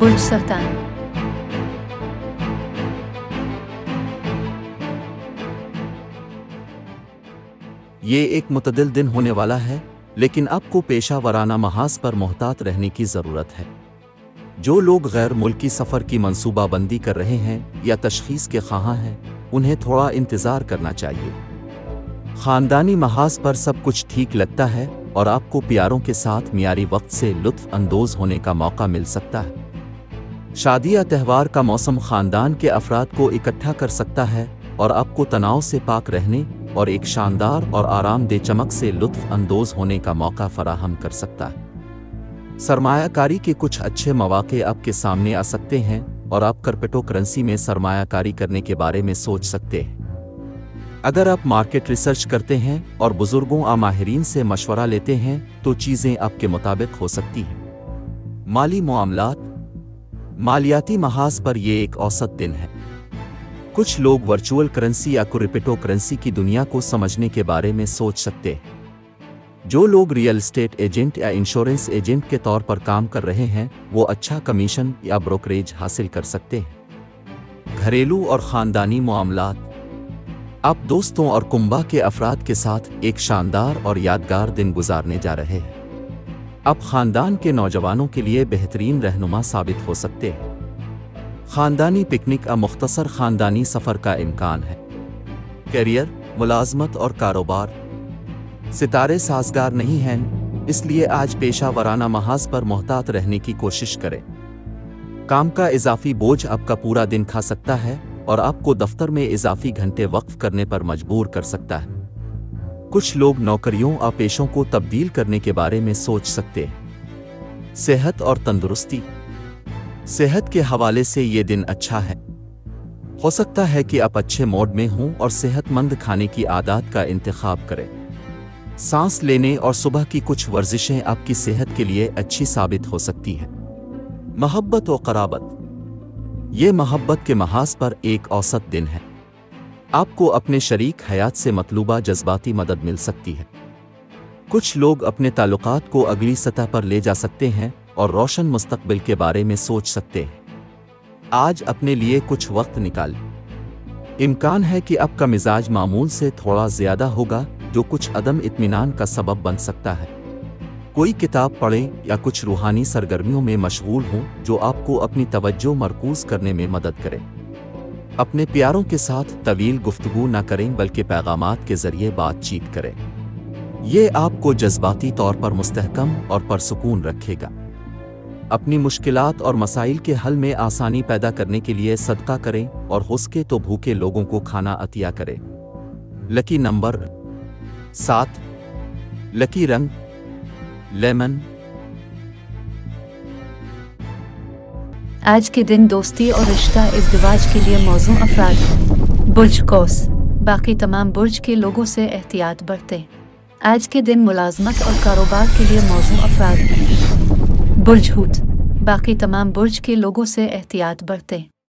बुर्ज सरतान। ये एक मुतदिल दिन होने वाला है, लेकिन आपको पेशा वराना महाज पर मोहतात रहने की ज़रूरत है। जो लोग गैर मुल्की सफ़र की मंसूबाबंदी कर रहे हैं या तशख़ीस के ख्वाहां हैं, उन्हें थोड़ा इंतज़ार करना चाहिए। ख़ानदानी महाज पर सब कुछ ठीक लगता है और आपको प्यारों के साथ मियारी वक्त से लुत्फ़ अंदोज़ होने का मौका मिल सकता है। शादी या त्यौहार का मौसम ख़ानदान के अफराद को इकट्ठा कर सकता है और आपको तनाव से पाक रहने और एक शानदार और आरामदेह चमक से लुत्फ़ अंदोज़ होने का मौका फराहम कर सकता है। सरमायाकारी के कुछ अच्छे मौक़े आपके सामने आ सकते हैं और आप क्रिप्टो करेंसी में सरमायाकारी करने के बारे में सोच सकते हैं। अगर आप मार्केट रिसर्च करते हैं और बुजुर्गों या माहिरीन से मशवरा लेते हैं तो चीज़ें आपके मुताबिक हो सकती हैं। माली मामलात। मालियाती महाज पर यह एक औसत दिन है। कुछ लोग वर्चुअल करेंसी या क्रिप्टो करेंसी की दुनिया को समझने के बारे में सोच सकते हैं। जो लोग रियल एस्टेट एजेंट या इंश्योरेंस एजेंट के तौर पर काम कर रहे हैं, वो अच्छा कमीशन या ब्रोकरेज हासिल कर सकते हैं। घरेलू और ख़ानदानी मामलात। आप दोस्तों और कुंबा के अफराद के साथ एक शानदार और यादगार दिन गुजारने जा रहे हैं। आप ख़ानदान के नौजवानों के लिए बेहतरीन रहनुमा साबित हो सकते हैं। ख़ानदानी पिकनिक या मुख्तसर ख़ानदानी सफ़र का इम्कान है। करियर, मुलाजमत और कारोबार। सितारे साजगार नहीं हैं, इसलिए आज पेशा वराना महाज पर मोहतात रहने की कोशिश करें। काम का इजाफी बोझ आपका पूरा दिन खा सकता है और आपको दफ्तर में इजाफी घंटे वक्फ करने पर मजबूर कर सकता है। कुछ लोग नौकरियों या पेशों को तब्दील करने के बारे में सोच सकते हैं। सेहत और तंदुरुस्ती। सेहत के हवाले से ये दिन अच्छा है। हो सकता है कि आप अच्छे मूड में हों और सेहतमंद खाने की आदत का इंतखाब करें। सांस लेने और सुबह की कुछ वर्जिशें आपकी सेहत के लिए अच्छी साबित हो सकती हैं। मोहब्बत और क़राबत। ये मोहब्बत के महाज पर एक औसत दिन है। आपको अपने शरीक हयात से मतलूबा जज्बाती मदद मिल सकती है। कुछ लोग अपने ताल्लुकात को अगली सतह पर ले जा सकते हैं और रोशन मुस्तकबिल के बारे में सोच सकते हैं। आज अपने लिए कुछ वक्त निकालें। इम्कान है कि आपका मिजाज मामूल से थोड़ा ज़्यादा होगा, जो कुछ अदम इत्मीनान का सबब बन सकता है। कोई किताब पढ़ें या कुछ रूहानी सरगर्मियों में मशगूल हों जो आपको अपनी तवज्जो मरकूज़ करने में मदद करें। अपने प्यारों के साथ तवील गुफ्तगू न करें, बल्कि पैगामात के ज़रिए बातचीत करें। ये आपको जज्बाती तौर पर मुस्तहकम और परसुकून रखेगा। अपनी मुश्किलात और मसाइल के हल में आसानी पैदा करने के लिए सदका करें और हो सके तो भूखे लोगों को खाना अतिया करें। Lucky number 7। लकी रंग लेमन। आज के दिन दोस्ती और रिश्ता इज़्दिवाज के लिए मौजू अफराद। बुर्ज कौस। बाकी तमाम बुर्ज के लोगों से एहतियात बरतें। आज के दिन मुलाजमत और कारोबार के लिए मौजू अफराद। बुर्ज हूत। बाकी तमाम बुर्ज के लोगों से एहतियात बरतें।